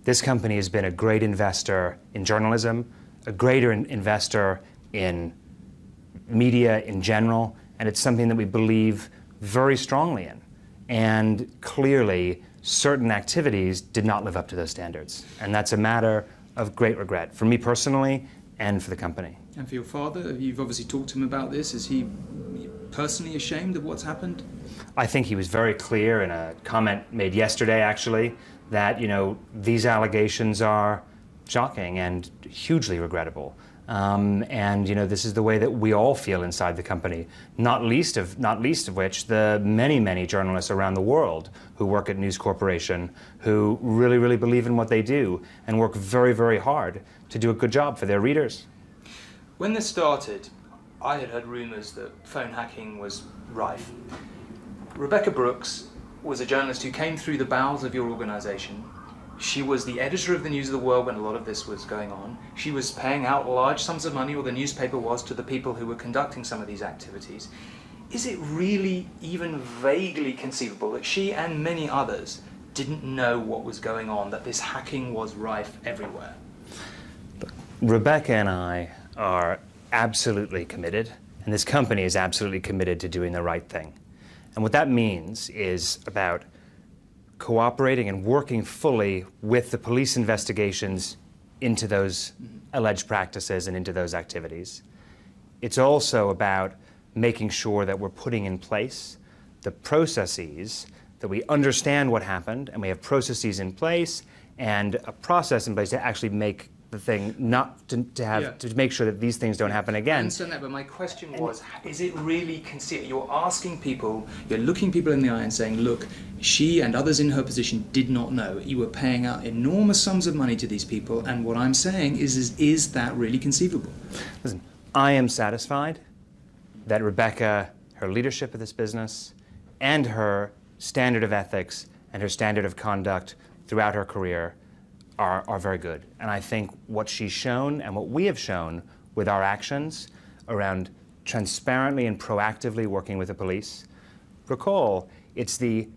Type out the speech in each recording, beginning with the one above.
This company has been a great investor in journalism, a greater investor in media in general, and it's something that we believe very strongly in. And clearly, certain activities did not live up to those standards. And that's a matter of great regret, for me personally and for the company. And for your father, you've obviously talked to him about this. Is he personally ashamed of what's happened? I think he was very clear in a comment made yesterday, actually, that, these allegations are shocking and hugely regrettable. This is the way that we all feel inside the company, not least of which the many, many journalists around the world who work at News Corporation, who really, really believe in what they do and work very, very hard to do a good job for their readers. When this started, I had heard rumours that phone hacking was rife. Rebekah Brooks was a journalist who came through the bowels of your organisation. She was the editor of the News of the World when a lot of this was going on. She was paying out large sums of money, or the newspaper was, to the people who were conducting some of these activities. Is it really even vaguely conceivable that she and many others didn't know what was going on, that this hacking was rife everywhere? Rebekah and I are absolutely committed, and this company is absolutely committed to doing the right thing. And what that means is about cooperating and working fully with the police investigations into those alleged practices and into those activities. It's also about making sure that we're putting in place the processes, that we understand what happened, and we have processes in place and a process in place to actually make the thing, not to make sure that these things don't happen again. I understand that, but my question was, is it really conceivable? You're asking people, you're looking people in the eye and saying, look, she and others in her position did not know. You were paying out enormous sums of money to these people, and what I'm saying is that really conceivable? Listen, I am satisfied that Rebekah, her leadership of this business, and her standard of ethics and her standard of conduct throughout her career are very good. And I think what she's shown and what we have shown with our actions around transparently and proactively working with the police, recall, it's the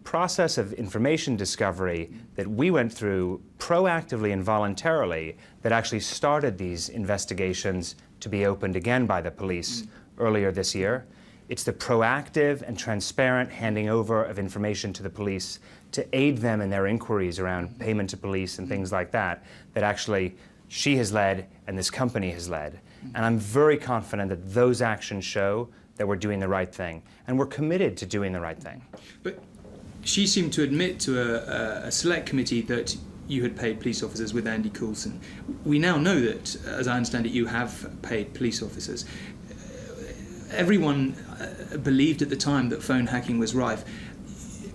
process of information discovery that we went through proactively and voluntarily that actually started these investigations to be opened again by the police earlier this year. It's the proactive and transparent handing over of information to the police to aid them in their inquiries around payment to police and things like that, that actually she has led and this company has led. And I'm very confident that those actions show that we're doing the right thing. And we're committed to doing the right thing. But she seemed to admit to a select committee that you had paid police officers with Andy Coulson. We now know that, as I understand it, you have paid police officers. Everyone believed at the time that phone hacking was rife.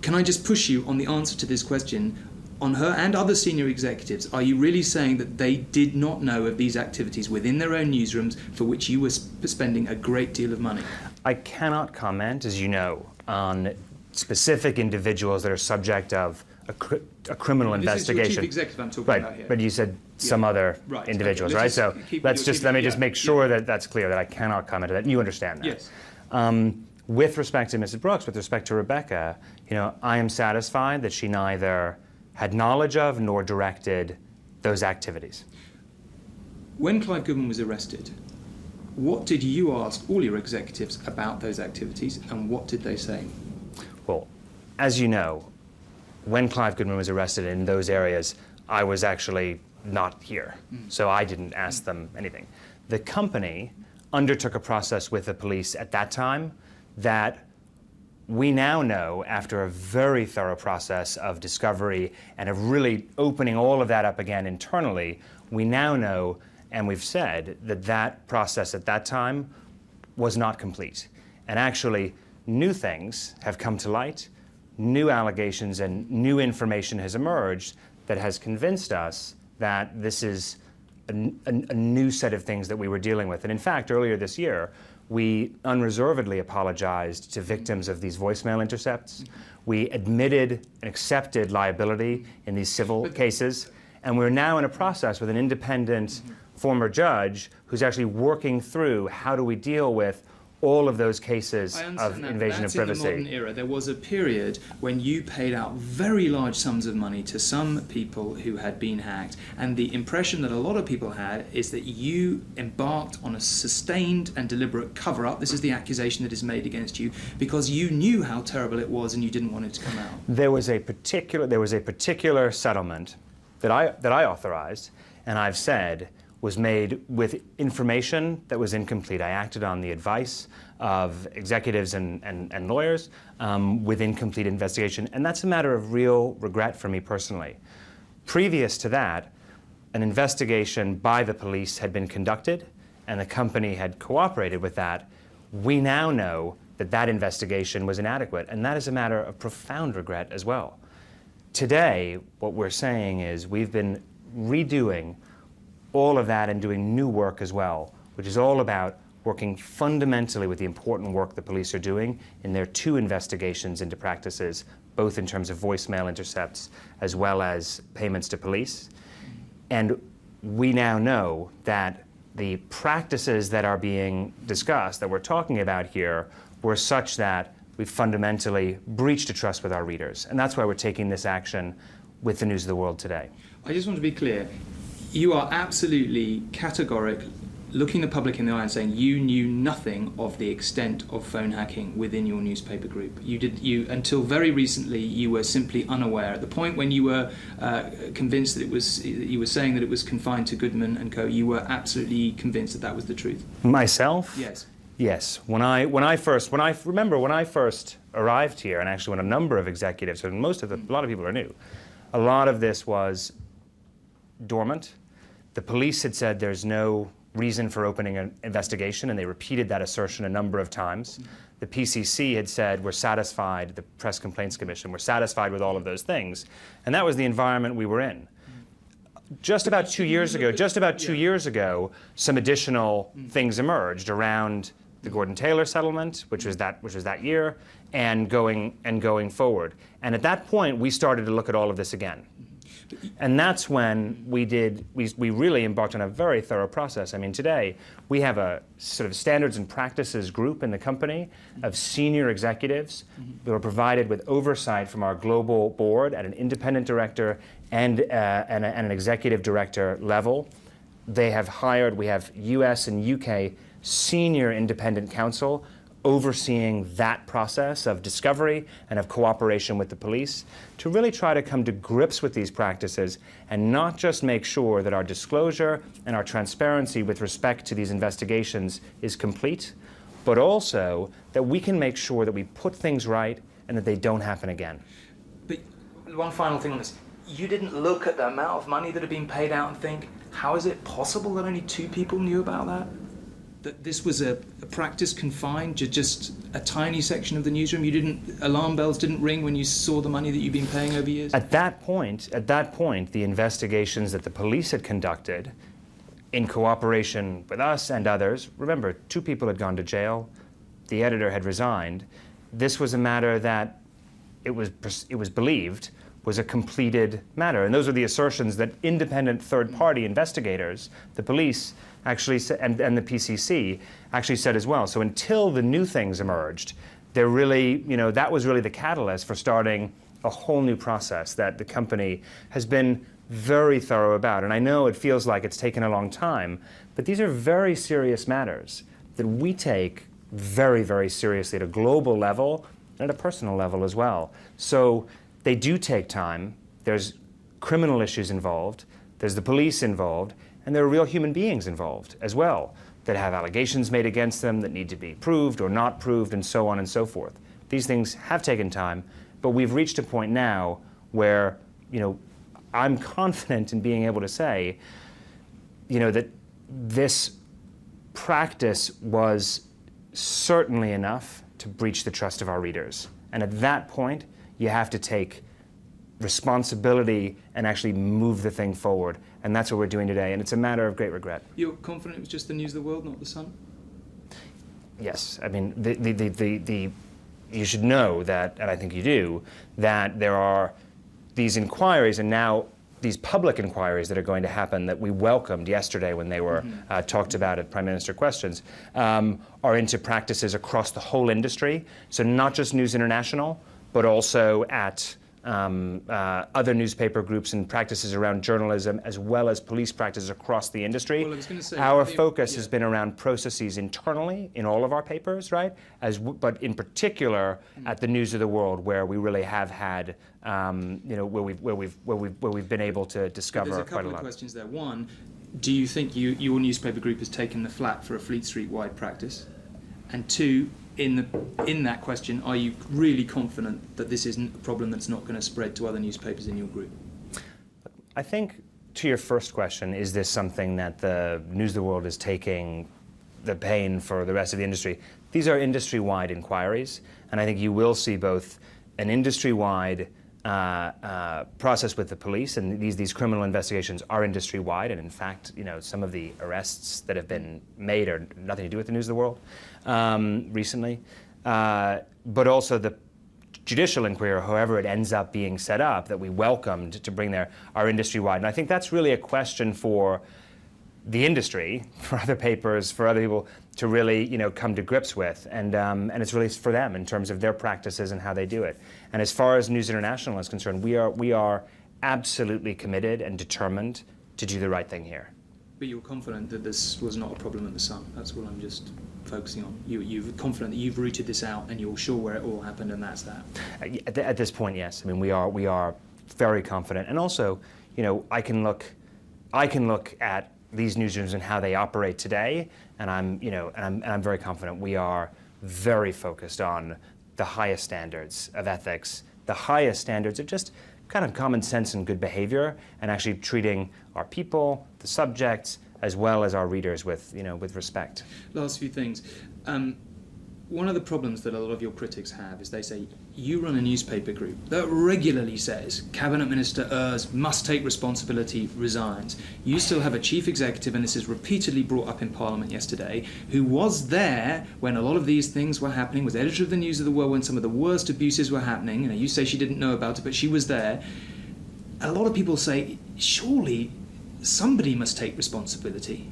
Can I just push you on the answer to this question? On her and other senior executives, are you really saying that they did not know of these activities within their own newsrooms for which you were spending a great deal of money? I cannot comment, as you know, on specific individuals that are subject of a criminal investigation. This is your chief executive I'm talking about here. But you said some other individuals, right? So let me just make sure that that's clear, that I cannot comment on that, and you understand that. Yes. With respect to Mrs. Brooks, with respect to Rebekah, I am satisfied that she neither had knowledge of nor directed those activities. When Clive Goodman was arrested, what did you ask all your executives about those activities, and what did they say? Well, as you know, when Clive Goodman was arrested in those areas, I was actually not here, so I didn't ask them anything. The company undertook a process with the police at that time that we now know, after a very thorough process of discovery and of really opening all of that up again internally, we now know, and we've said, that that process at that time was not complete. And actually, new things have come to light, new allegations and new information has emerged that has convinced us that this is a new set of things that we were dealing with. And in fact, earlier this year, we unreservedly apologized to victims of these voicemail intercepts. We admitted and accepted liability in these civil cases. And we're now in a process with an independent former judge who's actually working through how do we deal with all of those cases of invasion of privacy. In the modern era, there was a period when you paid out very large sums of money to some people who had been hacked, and the impression that a lot of people had is that you embarked on a sustained and deliberate cover-up. This is the accusation that is made against you, because you knew how terrible it was and you didn't want it to come out. There was a particular settlement that I authorized, and I've said was made with information that was incomplete. I acted on the advice of executives and lawyers with incomplete investigation, and that's a matter of real regret for me personally. Previous to that, an investigation by the police had been conducted, and the company had cooperated with that. We now know that that investigation was inadequate, and that is a matter of profound regret as well. Today, what we're saying is we've been redoing all of that and doing new work as well, which is all about working fundamentally with the important work the police are doing in their 2 investigations into practices, both in terms of voicemail intercepts as well as payments to police. And we now know that the practices that are being discussed, that we're talking about here, were such that we fundamentally breached a trust with our readers. And that's why we're taking this action with the News of the World today. I just want to be clear. You are absolutely categoric, looking the public in the eye and saying you knew nothing of the extent of phone hacking within your newspaper group. Until very recently, you were simply unaware. At the point when you were convinced that you were saying that it was confined to Goodman and Co., you were absolutely convinced that that was the truth. Myself? Yes. Yes. When I first arrived here, and actually when a number of executives, and a lot of people are new, a lot of this was dormant. The police had said there's no reason for opening an investigation, and they repeated that assertion a number of times. The PCC had said we're satisfied, the Press Complaints Commission, we're satisfied with all of those things, and that was the environment we were in. Just about 2 years ago, some additional things emerged around the Gordon Taylor settlement, which was that year, and going forward. And at that point, we started to look at all of this again. And that's when we really embarked on a very thorough process. I mean, today, we have a sort of standards and practices group in the company of senior executives who are provided with oversight from our global board at an independent director and an executive director level. We have US and UK senior independent counsel overseeing that process of discovery and of cooperation with the police to really try to come to grips with these practices and not just make sure that our disclosure and our transparency with respect to these investigations is complete, but also that we can make sure that we put things right and that they don't happen again. But one final thing on this. You didn't look at the amount of money that had been paid out and think, how is it possible that only 2 people knew about that? That this was a practice confined to just a tiny section of the newsroom? Alarm bells didn't ring when you saw the money that you've been paying over years? At that point, the investigations that the police had conducted in cooperation with us and others, remember, 2 people had gone to jail, the editor had resigned. This was a matter that it was believed was a completed matter. And those are the assertions that independent third-party investigators, the police, actually and the PCC actually said as well. So until the new things emerged, that was really the catalyst for starting a whole new process that the company has been very thorough about. And I know it feels like it's taken a long time, but these are very serious matters that we take very, very seriously at a global level and at a personal level as well. So they do take time. There's criminal issues involved. There's the police involved. And there are real human beings involved as well that have allegations made against them that need to be proved or not proved and so on and so forth. These things have taken time, but we've reached a point now where, I'm confident in being able to say, that this practice was certainly enough to breach the trust of our readers. And at that point, you have to take responsibility and actually move the thing forward. And that's what we're doing today, and it's a matter of great regret. You're confident it was just the News of the World, not the Sun? Yes. I mean, you should know that, and I think you do, that there are these inquiries, and now these public inquiries that are going to happen that we welcomed yesterday when they were talked about at Prime Minister Questions, are into practices across the whole industry. So not just News International, but also at other newspaper groups and practices around journalism, as well as police practices across the industry. Well, I was going to say, our focus has been around processes internally in all of our papers, right? But in particular at the News of the World, where we really have had, where we've been able to discover quite a lot. There's a couple of questions there. One, do you think your newspaper group has taken the flak for a Fleet Street-wide practice? And two, in that question, are you really confident that this isn't a problem that's not going to spread to other newspapers in your group? I think, to your first question, is this something that the News of the World is taking the pain for the rest of the industry? These are industry-wide inquiries, and I think you will see both an industry-wide process with the police, and these criminal investigations are industry-wide, and in fact, some of the arrests that have been made are nothing to do with the News of the World recently, but also the judicial inquiry, however it ends up being set up, that we welcomed to bring there, are industry-wide. And I think that's really a question for the industry, for other papers, for other people to really, come to grips with, and it's really for them in terms of their practices and how they do it. And as far as News International is concerned, we are absolutely committed and determined to do the right thing here. But you're confident that this was not a problem at the Sun. That's what I'm just focusing on. You're confident that you've rooted this out and you're sure where it all happened, and that's that. At this point, yes. I mean, we are very confident, and also, I can look at these newsrooms and how they operate today, and I'm very confident we are very focused on the highest standards of ethics, the highest standards of just kind of common sense and good behavior, and actually treating our people, the subjects, as well as our readers with respect. Last few things. One of the problems that a lot of your critics have is they say, you run a newspaper group that regularly says Cabinet Minister Ers must take responsibility, resigns. You still have a chief executive, and this is repeatedly brought up in Parliament yesterday, who was there when a lot of these things were happening, was editor of the News of the World when some of the worst abuses were happening. You say she didn't know about it, but she was there. A lot of people say, surely somebody must take responsibility.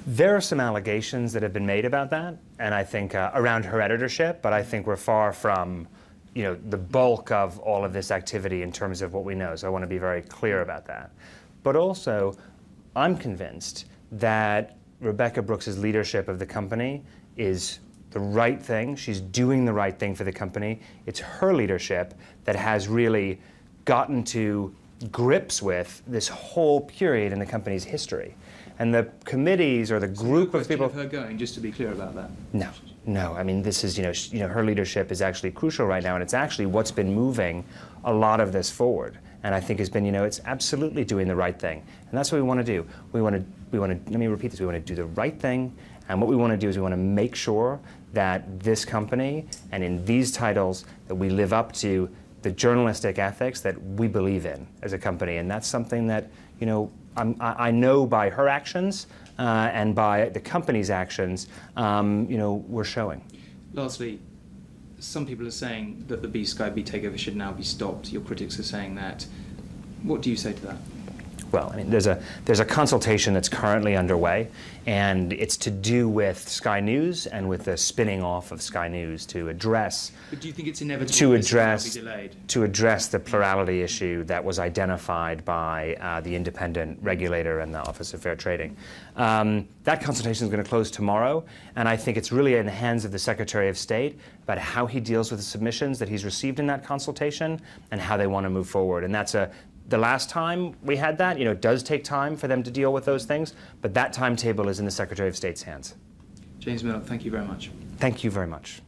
There are some allegations that have been made about that, and I think around her editorship, but I think we're far from, the bulk of all of this activity in terms of what we know. So I want to be very clear about that. But also, I'm convinced that Rebekah Brooks' leadership of the company is the right thing. She's doing the right thing for the company. It's her leadership that has really gotten to grips with this whole period in the company's history. And the committees or the group of people... Of her going, just to be clear about that. No. I mean, this is, her leadership is actually crucial right now, and it's actually what's been moving a lot of this forward. And I think has been, it's absolutely doing the right thing. And that's what we want to do. We want to, let me repeat this, we want to do the right thing, and what we want to do is we want to make sure that this company, and in these titles, that we live up to the journalistic ethics that we believe in as a company. And that's something that, I know by her actions and by the company's actions, we're showing. Lastly, some people are saying that the B-Sky B takeover should now be stopped. Your critics are saying that. What do you say to that? Well, I mean, there's a consultation that's currently underway, and it's to do with Sky News and with the spinning off of Sky News to address. But do you think it's inevitable to this address will be delayed? To address the plurality issue that was identified by the independent regulator and the Office of Fair Trading. That consultation is going to close tomorrow, and I think it's really in the hands of the Secretary of State about how he deals with the submissions that he's received in that consultation and how they want to move forward. And that's the last time we had that, it does take time for them to deal with those things, but that timetable is in the Secretary of State's hands. James Murdoch, thank you very much. Thank you very much.